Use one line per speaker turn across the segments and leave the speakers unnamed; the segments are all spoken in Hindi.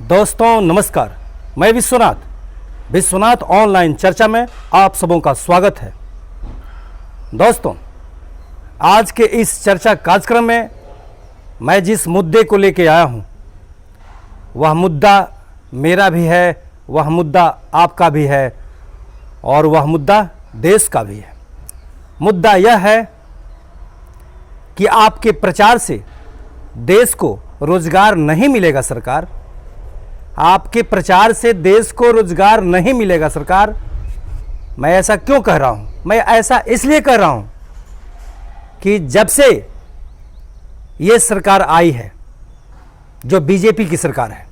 दोस्तों नमस्कार, मैं विश्वनाथ ऑनलाइन चर्चा में आप सबों का स्वागत है। दोस्तों, आज के इस चर्चा कार्यक्रम में मैं जिस मुद्दे को लेकर आया हूं, वह मुद्दा मेरा भी है, वह मुद्दा आपका भी है और वह मुद्दा देश का भी है। मुद्दा यह है कि आपके प्रचार से देश को रोजगार नहीं मिलेगा सरकार। आपके प्रचार से देश को रोजगार नहीं मिलेगा सरकार। मैं ऐसा क्यों कह रहा हूं? मैं ऐसा इसलिए कह रहा हूं कि जब से ये सरकार आई है, जो बीजेपी की सरकार है,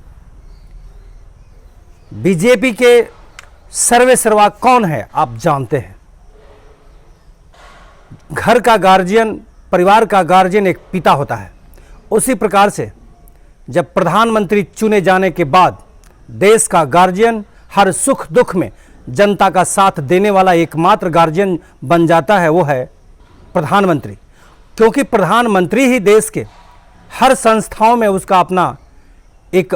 बीजेपी के सर्वे सर्वा कौन है आप जानते हैं। घर का गार्जियन, परिवार का गार्जियन एक पिता होता है। उसी प्रकार से जब प्रधानमंत्री चुने जाने के बाद देश का गार्जियन हर सुख दुख में जनता का साथ देने वाला एकमात्र गार्जियन बन जाता है, वो है प्रधानमंत्री। क्योंकि प्रधानमंत्री ही देश के हर संस्थाओं में उसका अपना एक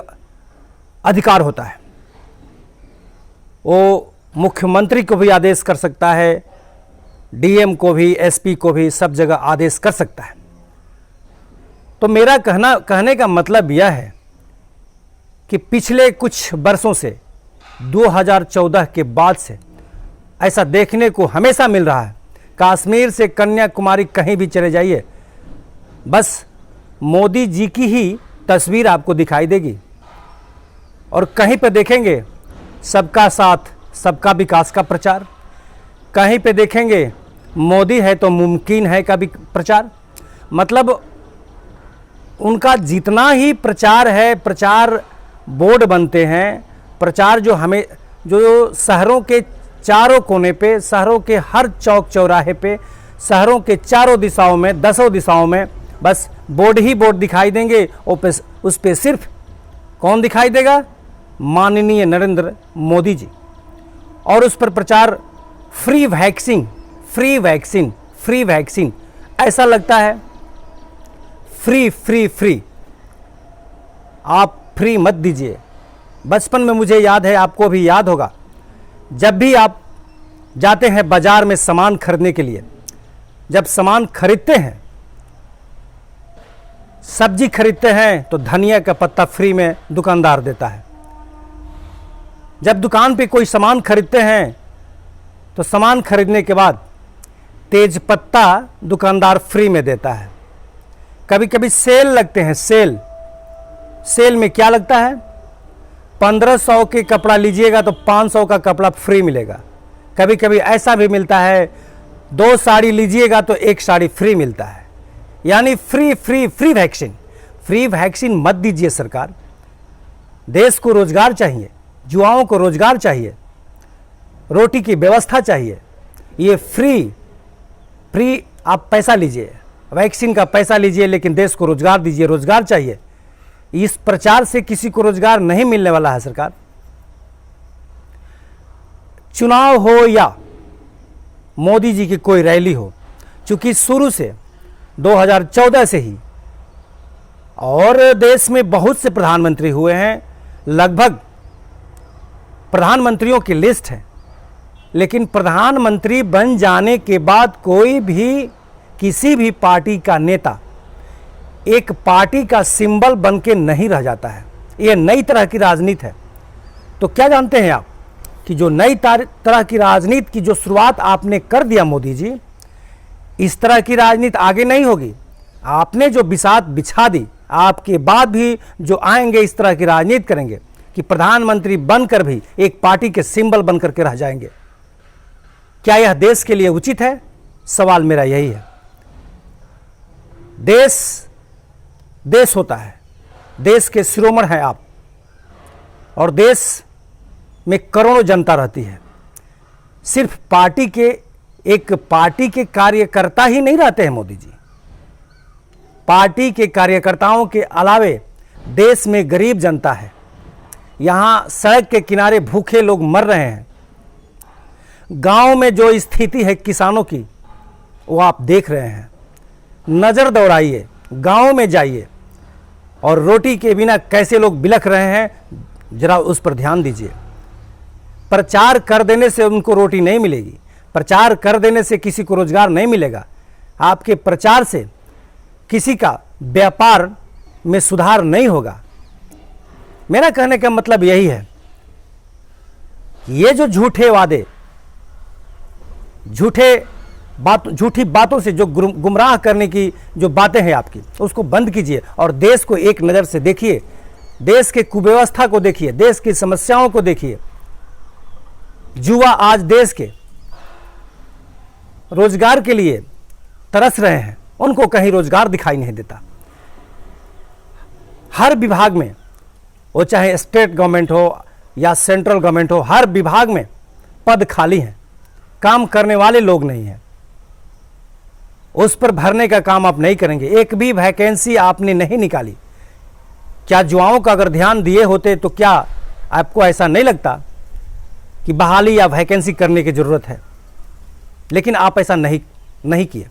अधिकार होता है। वो मुख्यमंत्री को भी आदेश कर सकता है, डीएम को भी, एसपी को भी, सब जगह आदेश कर सकता है। तो मेरा कहने का मतलब यह है कि पिछले कुछ वर्षों से 2014 के बाद से ऐसा देखने को हमेशा मिल रहा है। कश्मीर से कन्याकुमारी कहीं भी चले जाइए, बस मोदी जी की ही तस्वीर आपको दिखाई देगी। और कहीं पर देखेंगे सबका साथ, सबका विकास का प्रचार, कहीं पे देखेंगे मोदी है तो मुमकिन है का भी प्रचार। मतलब उनका जितना ही प्रचार है, प्रचार बोर्ड बनते हैं, प्रचार जो शहरों के चारों कोने पे, शहरों के हर चौक चौराहे पे, शहरों के चारों दिशाओं में, 10 दिशाओं में बस बोर्ड ही बोर्ड दिखाई देंगे। उस पे सिर्फ कौन दिखाई देगा? माननीय नरेंद्र मोदी जी। और उस पर प्रचार free vaccine, free vaccine, free vaccine. ऐसा लगता है फ्री फ्री फ्री, आप फ्री मत दीजिए। बचपन में मुझे याद है, आपको भी याद होगा, जब भी आप जाते हैं बाजार में सामान खरीदने के लिए, जब सामान खरीदते हैं, सब्जी खरीदते हैं तो धनिया का पत्ता फ्री में दुकानदार देता है। जब दुकान पे कोई सामान खरीदते हैं तो सामान खरीदने के बाद तेज पत्ता दुकानदार फ्री में देता है। कभी कभी सेल लगते हैं, सेल में क्या लगता है? 1500 के कपड़ा लीजिएगा तो 500 का कपड़ा फ्री मिलेगा। कभी कभी ऐसा भी मिलता है 2 साड़ी लीजिएगा तो 1 साड़ी फ्री मिलता है। यानी free free free vaccine. Free vaccine मत दीजिए सरकार। देश को रोजगार चाहिए, युवाओं को रोजगार चाहिए, रोटी की व्यवस्था चाहिए। ये फ्री आप पैसा लीजिए, वैक्सीन का पैसा लीजिए, लेकिन देश को रोजगार दीजिए। रोजगार चाहिए। इस प्रचार से किसी को रोजगार नहीं मिलने वाला है सरकार। चुनाव हो या मोदी जी की कोई रैली हो, चूंकि शुरू से 2014 से ही और देश में बहुत से प्रधानमंत्री हुए हैं, लगभग प्रधानमंत्रियों की लिस्ट है, लेकिन प्रधानमंत्री बन जाने के बाद कोई भी, किसी भी पार्टी का नेता एक पार्टी का सिंबल बन के नहीं रह जाता है। ये नई तरह की राजनीति है। तो क्या जानते हैं आप कि जो नई तरह की राजनीति की जो शुरुआत आपने कर दिया मोदी जी, इस तरह की राजनीति आगे नहीं होगी। आपने जो बिसात बिछा दी, आपके बाद भी जो आएंगे इस तरह की राजनीति करेंगे कि प्रधानमंत्री बनकर भी एक पार्टी के सिंबल बनकर के रह जाएंगे। क्या यह देश के लिए उचित है? सवाल मेरा यही है। देश होता है, देश के शिरोमणि हैं आप, और देश में करोड़ों जनता रहती है। सिर्फ एक पार्टी के कार्यकर्ता ही नहीं रहते हैं मोदी जी। पार्टी के कार्यकर्ताओं के अलावे देश में गरीब जनता है। यहां सड़क के किनारे भूखे लोग मर रहे हैं। गांव में जो स्थिति है किसानों की, वो आप देख रहे हैं। नज़र दौड़ाइए, गांव में जाइए और रोटी के बिना कैसे लोग बिलख रहे हैं, जरा उस पर ध्यान दीजिए। प्रचार कर देने से उनको रोटी नहीं मिलेगी, प्रचार कर देने से किसी को रोजगार नहीं मिलेगा, आपके प्रचार से किसी का व्यापार में सुधार नहीं होगा। मेरा कहने का मतलब यही है, ये जो झूठे वादे, झूठी बातों से जो गुमराह करने की जो बातें हैं आपकी, उसको बंद कीजिए और देश को एक नज़र से देखिए, देश के कुव्यवस्था को देखिए, देश की समस्याओं को देखिए। युवा आज देश के रोजगार के लिए तरस रहे हैं, उनको कहीं रोजगार दिखाई नहीं देता। हर विभाग में, वो चाहे स्टेट गवर्नमेंट हो या सेंट्रल गवर्नमेंट हो, हर विभाग में पद खाली हैं, काम करने वाले लोग नहीं हैं। उस पर भरने का काम आप नहीं करेंगे, एक भी वैकेंसी आपने नहीं निकाली। क्या युवाओं का अगर ध्यान दिए होते तो क्या आपको ऐसा नहीं लगता कि बहाली या वैकेंसी करने की ज़रूरत है? लेकिन आप ऐसा नहीं किए,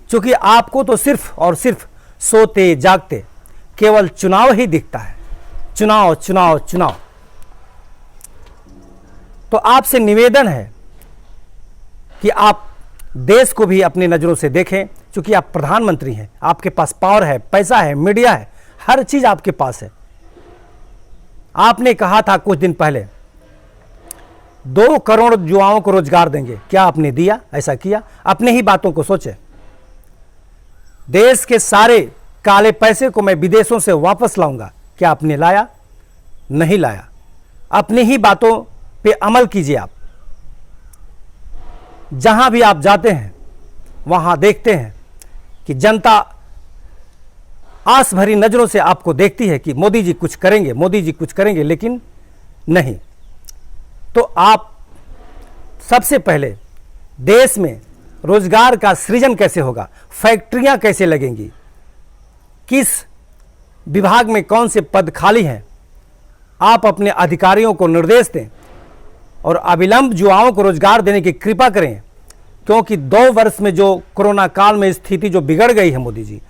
क्योंकि आपको तो सिर्फ और सिर्फ सोते जागते केवल चुनाव ही दिखता है, चुनाव चुनाव चुनाव। तो आपसे निवेदन है कि आप देश को भी अपनी नज़रों से देखें, क्योंकि आप प्रधानमंत्री हैं, आपके पास पावर है, पैसा है, मीडिया है, हर चीज़ आपके पास है। आपने कहा था कुछ दिन पहले 2 करोड़ युवाओं को रोजगार देंगे, क्या आपने दिया? ऐसा किया? अपने ही बातों को सोचें। देश के सारे काले पैसे को मैं विदेशों से वापस लाऊंगा, क्या आपने लाया? नहीं लाया। अपनी ही बातों पे अमल कीजिए। आप जहां भी आप जाते हैं वहां देखते हैं कि जनता आस भरी नजरों से आपको देखती है कि मोदी जी कुछ करेंगे, मोदी जी कुछ करेंगे, लेकिन नहीं। तो आप सबसे पहले देश में रोजगार का सृजन कैसे होगा, फैक्ट्रियां कैसे लगेंगी, किस विभाग में कौन से पद खाली हैं, आप अपने अधिकारियों को निर्देश दें और अविलंब युवाओं को रोजगार देने की कृपा करें। क्योंकि 2 वर्ष में जो कोरोना काल में स्थिति जो बिगड़ गई है मोदी जी,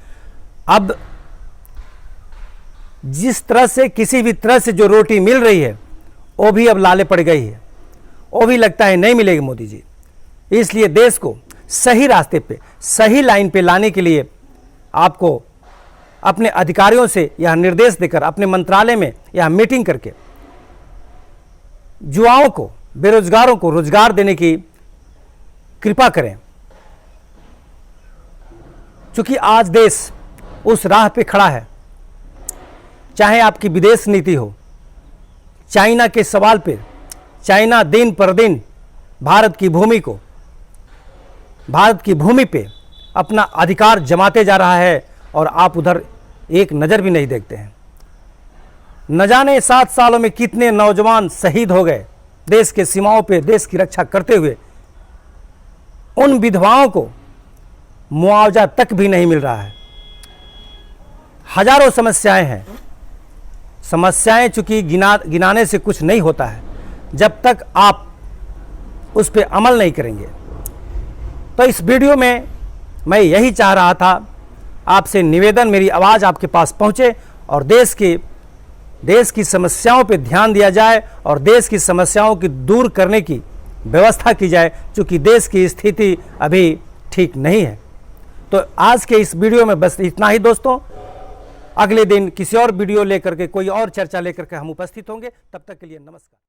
अब जिस तरह से किसी भी तरह से जो रोटी मिल रही है वो भी अब लाले पड़ गई है, वो भी लगता है नहीं मिलेगी मोदी जी। इसलिए देश को सही रास्ते पे, सही लाइन पे लाने के लिए आपको अपने अधिकारियों से यह निर्देश देकर, अपने मंत्रालय में यह मीटिंग करके युवाओं को, बेरोजगारों को रोजगार देने की कृपा करें। क्योंकि आज देश उस राह पे खड़ा है। चाहे आपकी विदेश नीति हो, चाइना के सवाल पे, चाइना दिन पर दिन भारत की भूमि पे अपना अधिकार जमाते जा रहा है और आप उधर एक नज़र भी नहीं देखते हैं। न जाने 7 सालों में कितने नौजवान शहीद हो गए देश के सीमाओं पे देश की रक्षा करते हुए। उन विधवाओं को मुआवजा तक भी नहीं मिल रहा है। हजारों समस्याएं हैं। समस्याएं चूंकि गिनाने से कुछ नहीं होता है जब तक आप उस पर अमल नहीं करेंगे। तो इस वीडियो में मैं यही चाह रहा था, आपसे निवेदन, मेरी आवाज़ आपके पास पहुंचे और देश की समस्याओं पे ध्यान दिया जाए और देश की समस्याओं की दूर करने की व्यवस्था की जाए, क्योंकि देश की स्थिति अभी ठीक नहीं है। तो आज के इस वीडियो में बस इतना ही दोस्तों। अगले दिन किसी और वीडियो लेकर के, कोई और चर्चा लेकर के हम उपस्थित होंगे। तब तक के लिए नमस्कार।